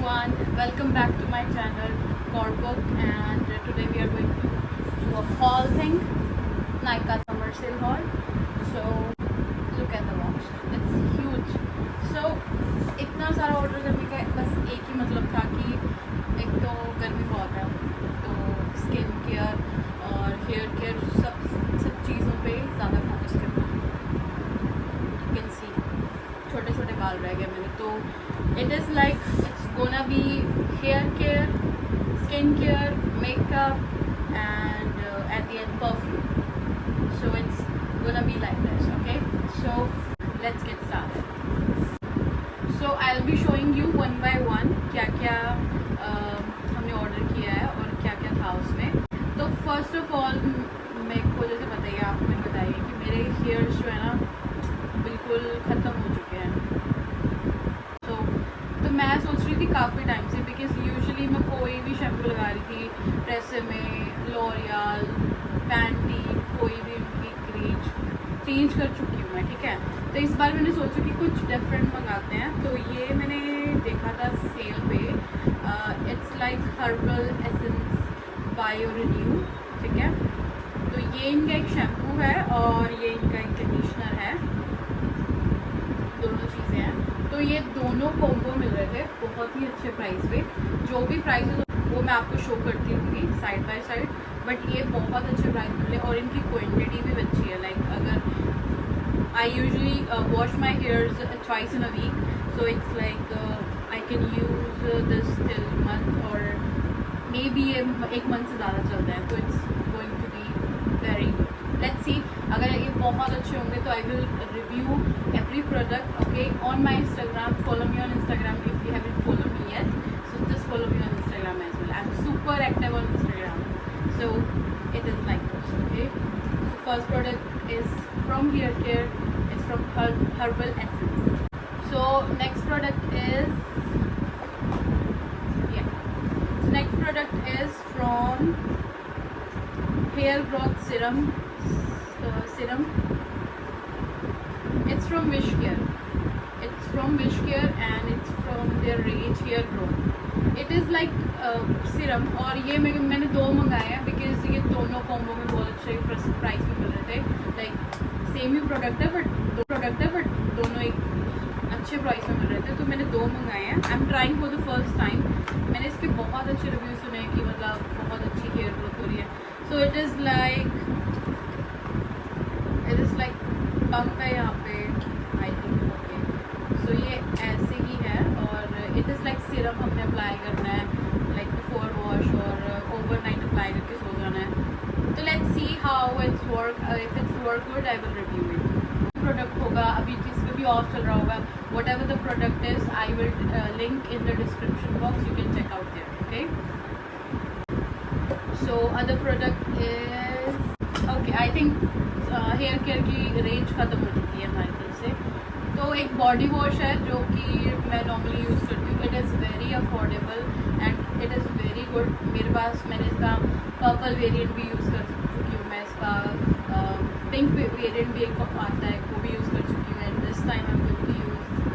everyone, welcome back to my channel Corebook, and today we are going to do a haul thing, Nykaa summer sale haul. So look at the box, it's huge. So इतना सारा order करने का बस एक ही मतलब था कि एक तो गर्मी बहुत है, तो स्किन केयर और हेयर केयर सब चीज़ों पे ज़्यादा फोकस करना। यू कैन सी छोटे छोटे बाल रह गए मेरे, तो it is like it's gonna be hair care, skin care, makeup, and at the end perfume. So it's gonna be like this, okay? So let's get started. So I'll be showing you one by one क्या क्या हमने order किया है और क्या क्या था उसमें। तो फर्स्ट ऑफ ऑल मेरे को जैसे बताइए, आप मुझे बताइए कि मेरे हेयर्स जो है ना बिल्कुल ख़त्म हो चुके हैं। तो मैं सोच रही थी काफ़ी टाइम से, बिकॉज यूजुअली मैं कोई भी शैम्पू लगा रही थी, ट्रेसेमे, लॉरियल, पैंटीन, कोई भी उनकी क्रीज चेंज कर चुकी हूँ मैं, ठीक है। तो इस बार मैंने सोचा कि कुछ डिफरेंट मंगाते हैं, तो ये मैंने देखा था सेल पे, it's like herbal essence bio renew, ठीक है। तो ये इनका एक शैम्पू है और ये इनका एक कंडीशनर है, दोनों चीज़ें हैं। तो ये दोनों कॉम्बो मिल रहे थे बहुत ही अच्छे प्राइस पे। जो भी प्राइस वो मैं आपको शो करती रहूँगी साइड बाय साइड, बट ये बहुत अच्छे प्राइस मिल रहे और इनकी क्वांटिटी भी अच्छी है। लाइक अगर I usually wash my hairs twice in a week, so it's like I can use this till month, और मे बी ये एक मंथ से ज़्यादा चलता है, तो it's going to be very good. Let's see, अगर ये बहुत अच्छे होंगे तो I will review every product, okay, on my Instagram. Follow me on Instagram if you haven't followed me yet, so just follow me on Instagram as well. I'm super active on Instagram, so it is like this, okay. So first product is from hair care, it's from Herbal Essence. So next product is next product is from hair growth serum. It's from Wishcare. It's from Wishcare and it's from their range Hair Growth. It is like serum, और ये मैंने दो मंगाए हैं because ये दोनों combo में बहुत अच्छे प्राइस में मिल रहे थे। लाइक सेम ही प्रोडक्ट है बट दोनों एक अच्छे प्राइस में मिल रहे थे, तो मैंने दो मंगाए हैं। I am trying for the first time. मैंने इसके बहुत अच्छे रिव्यू सुने हैं कि मतलब बहुत अच्छी हेयर ग्रोथ हो रही है। सो इट इज़ लाइक पंप है यहाँ पे, आई थिंक, ओके। सो ये ऐसे ही है और इट इज़ लाइक सीरम हमने अप्लाई करना है लाइक बिफोर वॉश और ओवरनाइट अप्लाई करके सो जाना है। तो let's see how it's work, if it's work good I will review it. Product होगा अभी जिस पे भी ऑफ चल रहा होगा, whatever the product is I will link in the description box, you can check out there, okay. So other product is okay, I think hair care की range ख़त्म हो चुकी है हमारी तरफ से। तो एक बॉडी वॉश है जो कि मैं नॉर्मली यूज़ करती हूँ। It is very affordable and it is very good. मेरे पास मैंने इसका पर्पल वेरिएंट भी यूज़ कर चुकी हूँ, मैं इसका पिंक वेरिएंट भी एक आता है वो भी यूज़ कर चुकी हूँ। And this time I am going to use the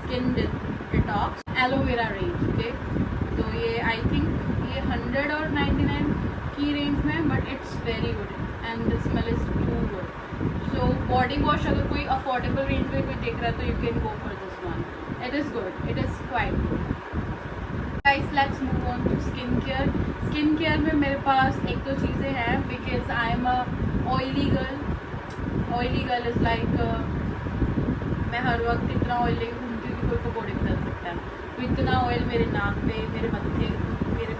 skin detox aloe vera range, okay. तो ये आई थिंक ये 100 और 99 की रेंज में, but it's very good and the smell is too good. So body wash अगर कोई अफोर्डेबल रेंज में कोई देख रहा है तो you can go for this one, it is good, it is quite good. Guys let's move on to skin care. Skin care में मेरे पास एक दो चीज़ें हैं because I am a oily girl is like मैं हर वक्त इतना ऑयल लेके घूमती हूँ कि कोई पकौड़े बदल सकता है। तो इतना ऑयल मेरे नाक पे, मेरे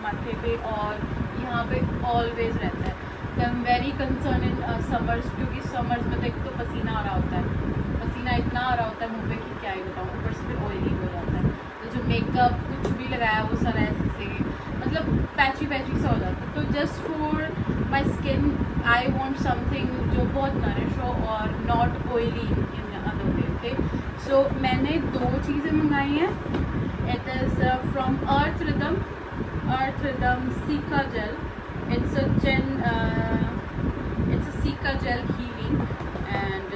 माथे पे और यहाँ पे ऑलवेज रहता है। I am very concern in summers, क्योंकि समर्स में तो एक तो पसीना आ रहा होता है, पसीना इतना आ रहा होता है मुँह पे कि क्या ही बताऊँ, ऊपर से फिर ऑयली हो जाता है। तो जो मेकअप कुछ भी लगाया वो सारा ऐसे से मतलब पैची सा हो जाता है। तो just for my skin I want something जो बहुत नरिश हो और not oily in other way, okay. So मैंने दो चीज़ें मंगाई हैं। It is from Earth Rhythm Cica gel. It's a Cica gel healing, and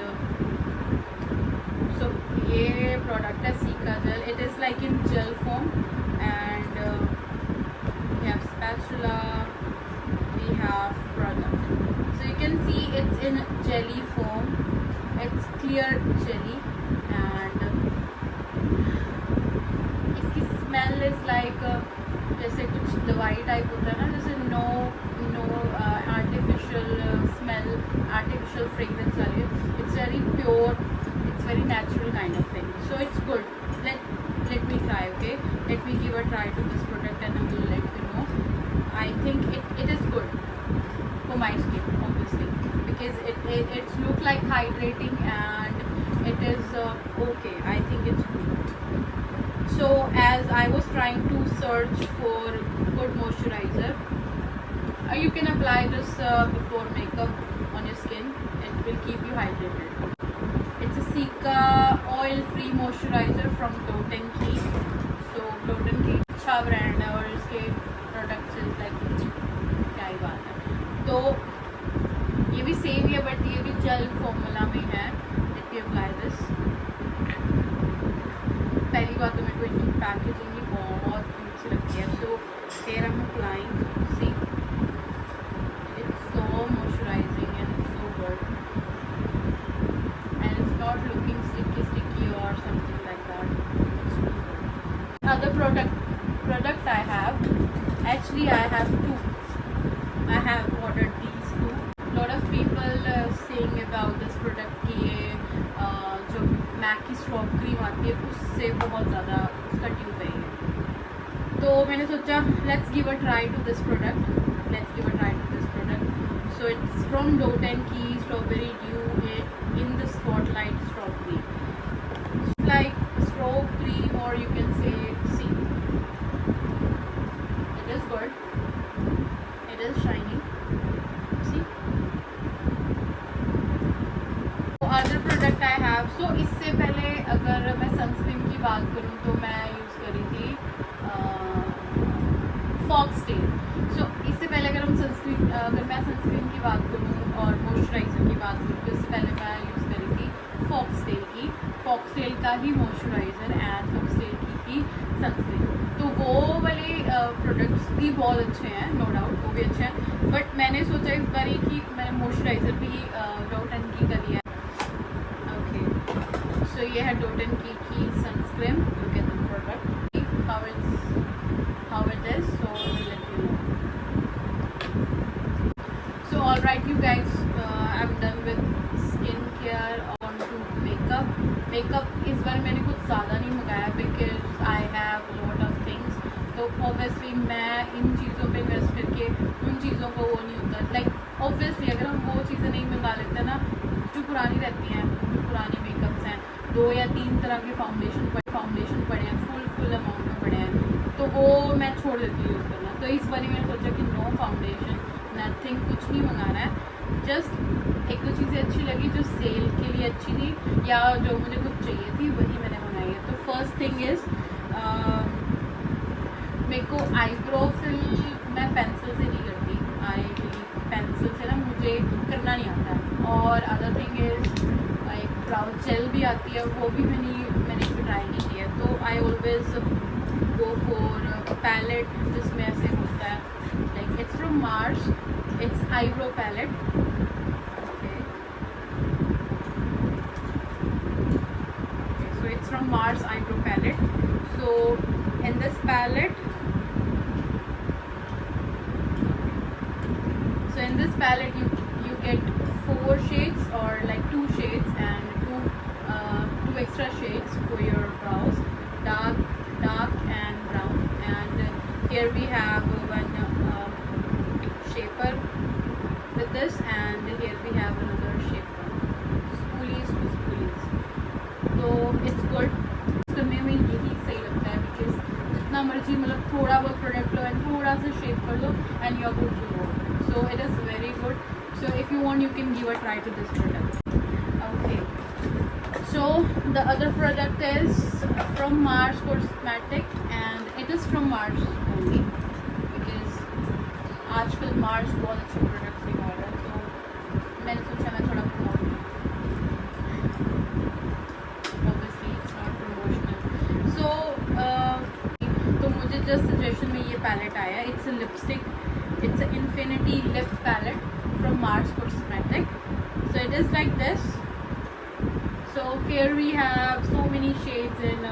so ये product है Cica gel. It is like in gel form, and is like जैसे कुछ दवाई टाइप होता है ना, जैसे no artificial smell, artificial fragrance वाली है. It's very pure, it's very natural kind of thing. So it's good. Let me try, okay? Let me give a try to this product and I will let you know. I think it is good for my skin, obviously, because it's look like hydrating and it is okay. I think it's good. So as I was trying to search for good moisturizer, you can apply this before makeup on your skin. It will keep you hydrated. It's a Sika oil-free moisturizer from Dot & Key. So Dot & Key अच्छा brand है और इसके products like क्या ही बात है. तो ये भी सेम ही है बट ये भी जेल फॉर्मूला में है. Let me apply this. पहली बात तो मेरे को इनकी पैकेजिंग ही बहुत क्यूट सी लगती है. So here I am applying. See it's so moisturising and so good. Not looking sticky or something like that. Other product I have, actually I have two. I have ordered these two. Lot of people saying about this product कि ये जो Mac की strobe cream आती है उससे बहुत ज़्यादा उसका ट्यूब है ये. तो मैंने सोचा let's give a try to this product. So it's from Dot & Key Strawberry Dew in the Spotlight Straw Cream. It's like straw cream, or you can say, see, it is good. It is shiny. See. Other product I have. So इससे पहले अगर मैं sunscreen की बात करूँ तो मैं use करी थी फॉक्सटेल. सो इससे पहले अगर मैं सनस्क्रीन की बात करूँ और मॉइस्चराइज़र की बात करूँ तो इससे पहले मैं यूज़ करी थी फॉक्सटेल का ही मॉइस्चराइज़र एंड फॉक्सटेल की ही सनस्क्रीन. तो वो वाले प्रोडक्ट्स भी बहुत अच्छे हैं, नो डाउट वो भी अच्छे हैं. बट मैंने सोचा इस बार कि मैंने मॉइस्चराइज़र भी Dot & Key का लिया. ओके, सो ये है Dot & Key की sunscreen. Look at the product, how it is. So I will let you know. So alright you guys, I'm done with skincare. On to makeup इस बार मैंने कुछ ज़्यादा नहीं मंगाया because I have lot of things. तो obviously मैं इन चीज़ों पे इन्वेस्ट करके उन चीज़ों को वो नहीं होता. लाइक obviously अगर हम वो चीज़ें नहीं मंगा लेते ना जो पुरानी रहती हैं, जो पुराने मेकअप्स हैं, 2 या 3 तरह के फाउंडेशन पड़े हैं, फुल अमाउंट में पड़े हैं, तो वो मैं छोड़ देती हूँ यूज़ करना. तो इस बार मैंने सोचा कि नो फाउंडेशन, नथिंग, कुछ नहीं मंगाना है. जस्ट एक दो चीज़ें अच्छी लगी जो सेल के लिए अच्छी थी या जो मुझे कुछ चाहिए थी वही मैंने मंगाई है. तो फर्स्ट थिंग इज़ मेरे को आईब्रो फिल मैं पेंसिल से नहीं करती. पेंसिल से ना मुझे करना नहीं आता है. और अदर थिंग इज़ एक ब्राउ जेल भी आती है, वो भी मैंने ट्राई नहीं किया. तो I always go for palette जिसमें ऐसे होता है, like it's from Mars, it's eyebrow palette. So it's from Mars eyebrow palette. So in this palette, you get 4 shades or like 2 shades and two extra shades for your brows, dark and brown. And here we have one shaper with this, and here we have another shaper, spoolies to spoolies. तो it's good. करने में यही सही लगता है because जितना मर्जी मतलब थोड़ा बहुत प्रोडक्ट लो एंड थोड़ा सा शेप कर लो and you are good to go. So it is very good. So if you want you can give a try to this product. Okay, so the other product is from Mars cosmetic and it is from Mars only because आजकल Mars बहुत अच्छे products निकाल रहा है. तो मैंने सोचा मैं थोड़ा प्रमोट करूँ. तो मुझे जस्ट सजेशन में ये पैलेट आया. It's a lipstick, it's a infinity lip palette from Mars cosmetic. So it is like this. So here we have so many shades in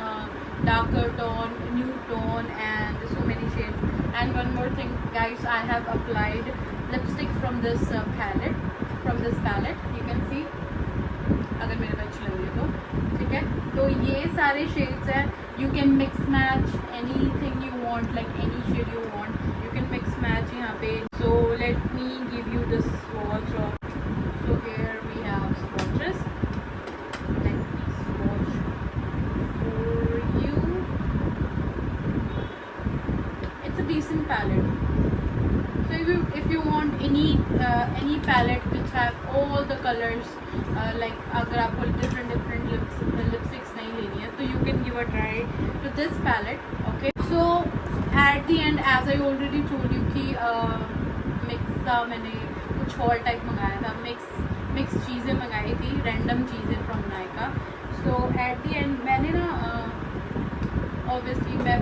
darker tone, nude tone, and so many shades. And one more thing guys, I have applied lipstick from this palette, you can see, अगर मेरे पे अच्छी लग रही है तो ठीक है। तो ये सारे शेड्स हैं, you can mix match anything you want, like any shade you want, you can mix match यहाँ पे। So let me give you this swatch of, so here we have swatches, let me swatch for you. It's a decent palette. So if you want any palette which have all the colors, like अगर आपको different lipsticks नहीं लेनी है तो you can give a try to this palette. Okay, so at the end as I already told you कि mix का मैंने कुछ और टाइप मंगाया था, मिक्स चीज़ें मंगाई थी, रैंडम चीज़ें from Nykaa. So at the end मैंने ना ऑब्वियसली मैं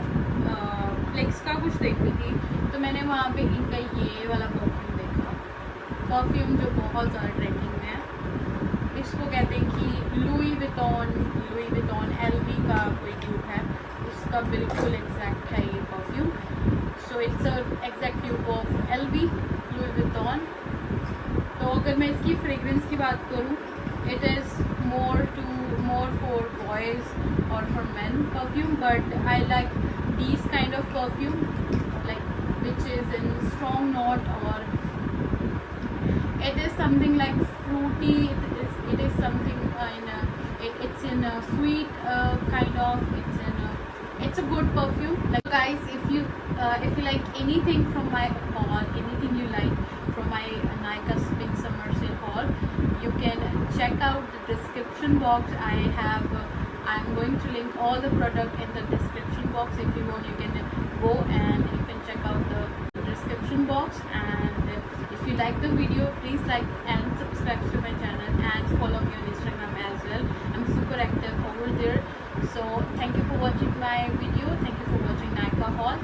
फ्लेक्स का कुछ देख रही थी, तो मैंने वहाँ पे इनका ये वाला परफ्यूम देखा, परफ्यूम जो बहुत ज़्यादा ट्रेंडिंग में है। इसको कहते हैं कि लुई विटॉन एलवी का कोई ट्यूब है, उसका बिल्कुल एग्जैक्ट है ये perfume. So it's a exact tube of LV Louis Vuitton. तो अगर मैं इसकी फ्रेगरेंस की बात करूँ, it is more for boys और for man perfume, but I like these kind of perfume, like which is in strong note, or it is something like fruity, it is something it's in a sweet kind of, it's a good perfume. Like guys, if you like anything from my haul, anything you like from my Nykaa Spring Summer Sale haul, you can check out the description box. I'm going to link all the product in the description box. If you want, you can go and you can check out the description box. And if you like the video, please like and subscribe to my channel and follow me on Instagram as well. I'm super active over there. So thank you for watching my video. Thank you for watching Nykaa haul.